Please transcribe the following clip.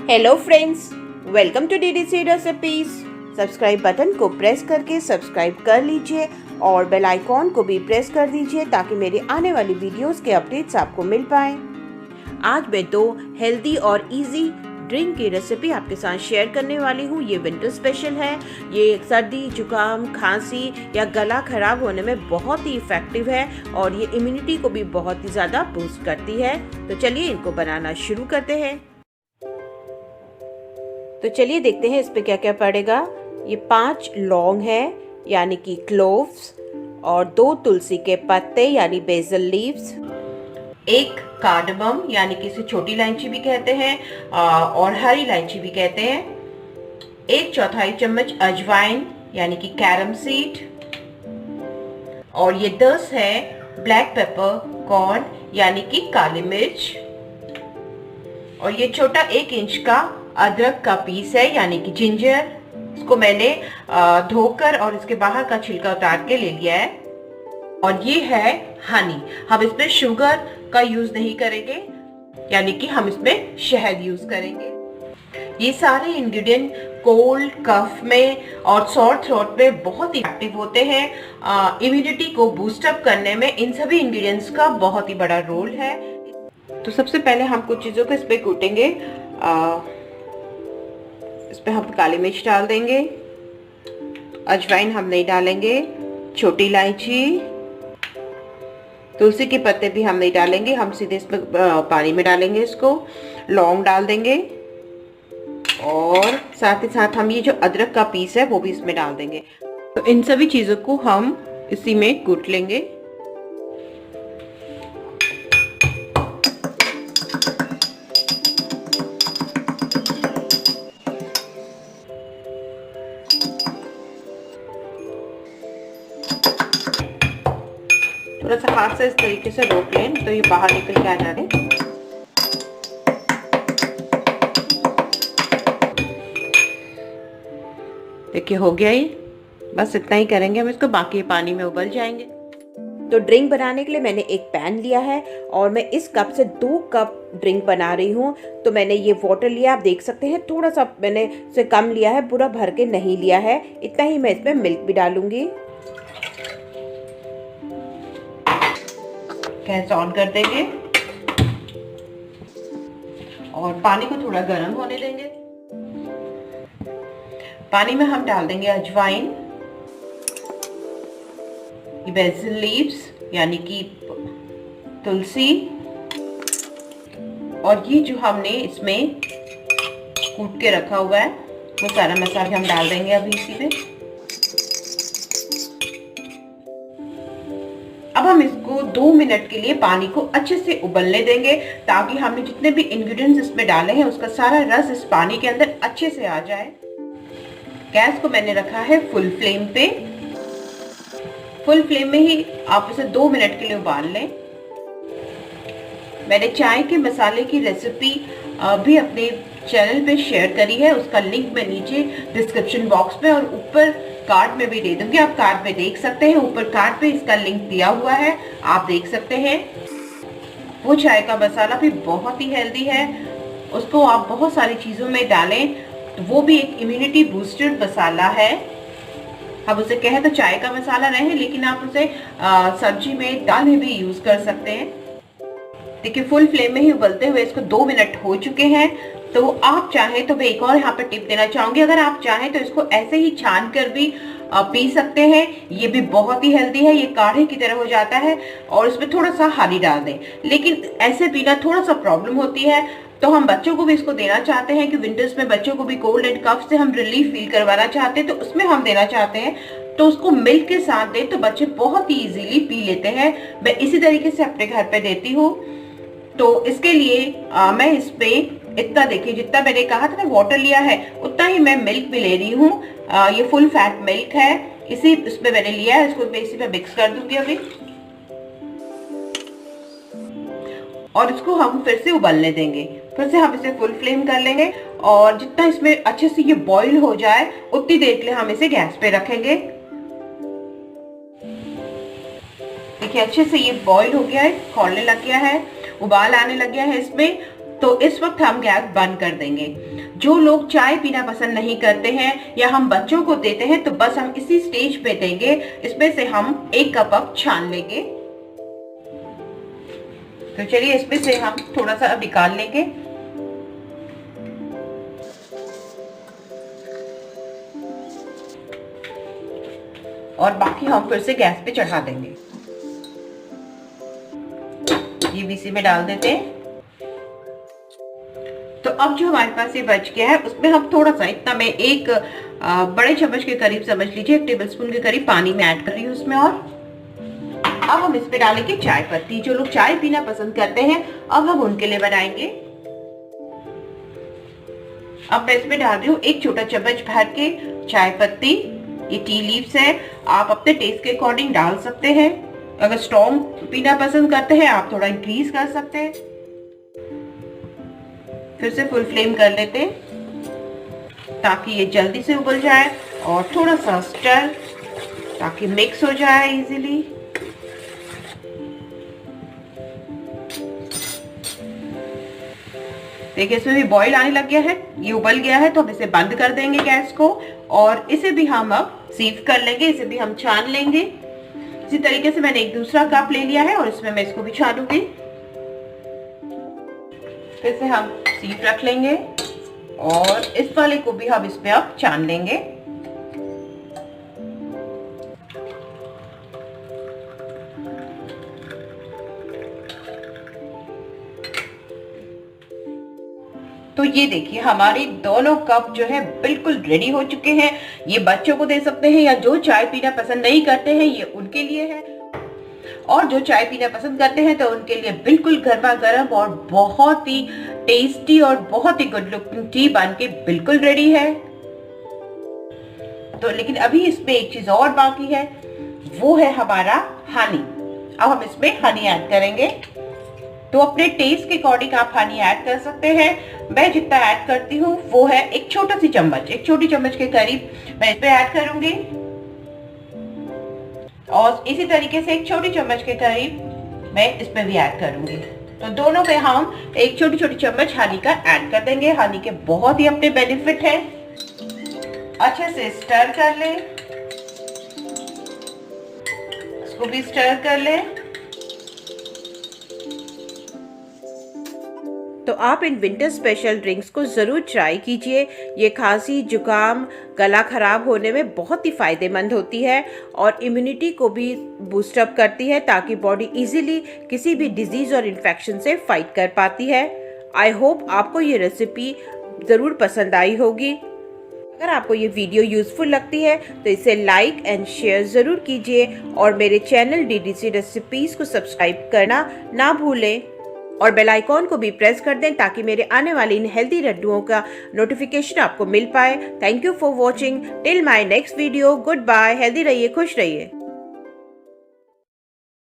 Hello friends, welcome to DDC recipes. Subscribe button को press करके subscribe कर लीजिए और बेल आइकॉन को भी प्रेस कर दीजिए ताकि मेरी आने वाली वीडियोस के अपडेट्स आपको मिल पाएँ। आज मैं दो हेल्दी और इजी ड्रिंक की रेसिपी आपके साथ शेयर करने वाली हूँ। ये विंटर स्पेशल है। ये सर्दी, जुकाम, खांसी या गला खराब होने में बहुत ही इफ़ेक्टिव है और ये इम्यूनिटी को भी बहुत ही ज़्यादा बूस्ट करती है। तो चलिए इनको बनाना शुरू करते हैं। तो चलिए देखते हैं इस पे क्या क्या पड़ेगा। ये 5 लौंग है यानी कि क्लोव्स, और 2 तुलसी के पत्ते यानी बेसल लीव्स, 1 कार्डमम यानी कि इसे छोटी इलायची भी कहते हैं और हरी इलायची भी कहते हैं, 1/4 चम्मच अजवाइन यानी कि कैरम सीड, और ये 10 है ब्लैक पेपर कॉर्न यानी कि काली मिर्च, और ये छोटा 1 इंच का अदरक का पीस है यानी कि जिंजर। इसको मैंने धोकर और इसके बाहर का छिलका उतार के ले लिया है। और ये है हनी। हम इसमें शुगर का यूज नहीं करेंगे यानी कि हम इसमें शहद यूज करेंगे। ये सारे इंग्रेडिएंट कोल्ड, कफ में और सॉर थ्रोट में बहुत इफेक्टिव होते हैं। इम्यूनिटी को बूस्टअप करने में इन सभी इंग्रेडिएंट्स का बहुत ही बड़ा रोल है। तो सबसे पहले हम कुछ चीजों को इस पे कूटेंगे। इसमें हम काली मिर्च डाल देंगे, अजवाइन हम नहीं डालेंगे, छोटी इलायची, तुलसी के पत्ते भी हम नहीं डालेंगे, हम सीधे इसमें पानी में डालेंगे। इसको लौंग डाल देंगे और साथ ही साथ हम ये जो अदरक का पीस है वो भी इसमें डाल देंगे। तो इन सभी चीजों को हम इसी में कूट लेंगे। थोड़ा सा हाथ से इस तरीके से रोक लें तो ये बाहर निकल के आ जाए। देखिए हो गया ये, बस इतना ही करेंगे हम इसको, बाकी पानी में उबल जाएंगे। तो ड्रिंक बनाने के लिए मैंने एक पैन लिया है और मैं इस कप से 2 कप ड्रिंक बना रही हूँ। तो मैंने ये वाटर लिया, आप देख सकते हैं थोड़ा सा मैंने से कम लिया है, पूरा भर के नहीं लिया है। इतना ही मैं इसमें मिल्क भी डालूंगी। गैस ऑन कर देंगे और पानी को थोड़ा गर्म होने देंगे। पानी में हम डाल देंगे अजवाइन, बेसिल लीव्स यानी कि तुलसी, और ये जो हमने इसमें कूट के रखा हुआ है वो सारा मसाला हम डाल देंगे अभी इसी में। अब हम इसको 2 मिनट के लिए पानी को अच्छे से उबलने देंगे ताकि हमने जितने भी इंग्रेडिएंट्स इसमें डाले हैं उसका सारा रस इस पानी के अंदर अच्छे से आ जाए। गैस को मैंने रखा है फुल फ्लेम पे। फुल फ्लेम में ही आप इसे 2 मिनट के लिए उबाल लें। मैंने चाय के मसाले की रेसिपी भी अपने चैनल पे शेयर करी है, उसका लिंक मैं नीचे डिस्क्रिप्शन बॉक्स में और ऊपर कार्ड में भी दे दूंगी। आप कार्ड में देख सकते हैं, ऊपर कार्ड पे इसका लिंक दिया हुआ है, आप देख सकते हैं। वो चाय का मसाला भी बहुत ही हेल्दी है, उसको आप बहुत सारी चीजों में डालें तो वो भी एक इम्यूनिटी बूस्टर मसाला है। हम उसे कहें तो चाय का मसाला रहे, लेकिन आप उसे सब्जी में, दाल में भी यूज कर सकते हैं। देखिए फुल फ्लेम में ही उबलते हुए इसको 2 मिनट हो चुके हैं। तो आप चाहें तो मैं एक और यहाँ पर टिप देना चाहूंगी, अगर आप चाहें तो इसको ऐसे ही छान कर भी पी सकते हैं। ये भी बहुत ही हेल्दी है, ये काढ़े की तरह हो जाता है। और इसमें थोड़ा सा हनी डाल दें, लेकिन ऐसे पीना थोड़ा सा प्रॉब्लम होती है। तो हम बच्चों को भी इसको देना चाहते हैं कि विंटर्स में बच्चों को भी कोल्ड एंड कफ से हम रिलीफ फील करवाना चाहते हैं, तो उसमें हम देना चाहते हैं तो उसको मिल्क के साथ दें तो बच्चे बहुत ही इजीली पी लेते हैं। मैं इसी तरीके से अपने घर पे देती हूँ। तो इसके लिए मैं इसमें इतना, देखिए जितना मैंने कहा था ना वाटर लिया है उतना ही मैं मिल्क भी ले रही हूँ। ये फुल फैट मिल्क है, इसी इसमें मैंने लिया है। इसको मैं इसी में मिक्स कर दूंगी अभी और इसको हम फिर से उबलने देंगे। फिर से हम इसे फुल फ्लेम कर लेंगे और जितना इसमें अच्छे से ये बॉईल हो जाए उतनी देर के लिए हम इसे गैस पे रखेंगे। देखिए अच्छे से ये बॉईल हो गया है, खौलने लग गया है, उबाल आने लग गया है इसमें। तो इस वक्त हम गैस बंद कर देंगे। जो लोग चाय पीना पसंद नहीं करते हैं या हम बच्चों को देते हैं तो बस हम इसी स्टेज पे देंगे। इसमें से हम 1 कप अब छान लेंगे। तो चलिए इसमें से हम थोड़ा सा अब निकाल लेंगे। और बाकी हम फिर से गैस पे चढ़ा देंगे। ये भी इसी में डाल देते हैं। तो अब जो हमारे पास ये बच गया है उसमें हम थोड़ा सा, इतना मैं एक बड़े चम्मच के करीब समझ लीजिए, 1 टेबलस्पून के करीब पानी में ऐड कर रही हूँ उसमें। और अब हम इसमें डालेंगे चाय पत्ती। जो लोग चाय पीना पसंद करते हैं अब हम उनके लिए बनाएंगे। अब मैं इसमें डाल रही हूँ 1 छोटा चम्मच भर के चाय पत्ती। ये टी लीव्स है, आप अपने टेस्ट के अकॉर्डिंग डाल सकते हैं। अगर स्ट्रॉन्ग पीना पसंद करते हैं आप थोड़ा इंक्रीज कर सकते हैं। फिर से फुल फ्लेम कर लेते हैं ताकि ये जल्दी से उबल जाए, और थोड़ा सा स्टर ताकि मिक्स हो जाए इजीली। देखिए इसमें भी बॉईल आने लग गया है, ये उबल गया है। तो हम इसे बंद कर देंगे गैस को, और इसे भी हम अब सीव कर लेंगे, इसे भी हम छान लेंगे। इसी तरीके से मैंने एक दूसरा कप ले लिया है और इसमें मैं इसको भी छानूंगी। फिर से हम सीव रख लेंगे और इस वाले को भी हम इसमें अब छान लेंगे। तो ये देखिए हमारे दोनों कप जो है बिल्कुल रेडी हो चुके हैं। ये बच्चों को दे सकते हैं या जो चाय पीना पसंद नहीं करते हैं ये उनके लिए है, और जो चाय पीना पसंद करते हैं तो उनके लिए बिल्कुल गर्मा गर्म और बहुत ही टेस्टी और बहुत ही गुड लुकिंग टी बन के बिल्कुल रेडी है। तो लेकिन अभी इसमें एक चीज और बाकी है, वो है हमारा हनी। अब हम इसमें हनी ऐड करेंगे। तो अपने टेस्ट के अकॉर्डिंग आप हनी ऐड कर सकते हैं। मैं जितना ऐड करती हूँ वो है 1 छोटा सी चम्मच, 1 छोटी चम्मच के करीब मैं इसमें ऐड करूंगी, और इसी तरीके से 1 छोटी चम्मच के करीब मैं इसमें भी ऐड करूंगी। तो दोनों पे हम 1 छोटी छोटी चम्मच हनी का ऐड कर देंगे। हनी के बहुत ही अपने बेनिफिट है। अच्छे से स्टर कर ले, इसको भी स्टर कर ले। तो आप इन विंटर स्पेशल ड्रिंक्स को ज़रूर ट्राई कीजिए। ये खांसी, जुकाम, गला खराब होने में बहुत ही फ़ायदेमंद होती है और इम्यूनिटी को भी बूस्ट अप करती है ताकि बॉडी इजीली किसी भी डिजीज़ और इन्फेक्शन से फाइट कर पाती है। आई होप आपको ये रेसिपी ज़रूर पसंद आई होगी। अगर आपको ये वीडियो यूज़फुल लगती है तो इसे लाइक एंड शेयर ज़रूर कीजिए, और मेरे चैनल DDC रेसिपीज़ को सब्सक्राइब करना ना भूलें, और बेल आइकॉन को भी प्रेस कर दें ताकि मेरे आने वाले इन हेल्दी लड्डुओं का नोटिफिकेशन आपको मिल पाए। Thank you for watching. Till my next video. Goodbye. Healthy रहिए, खुश रहिए।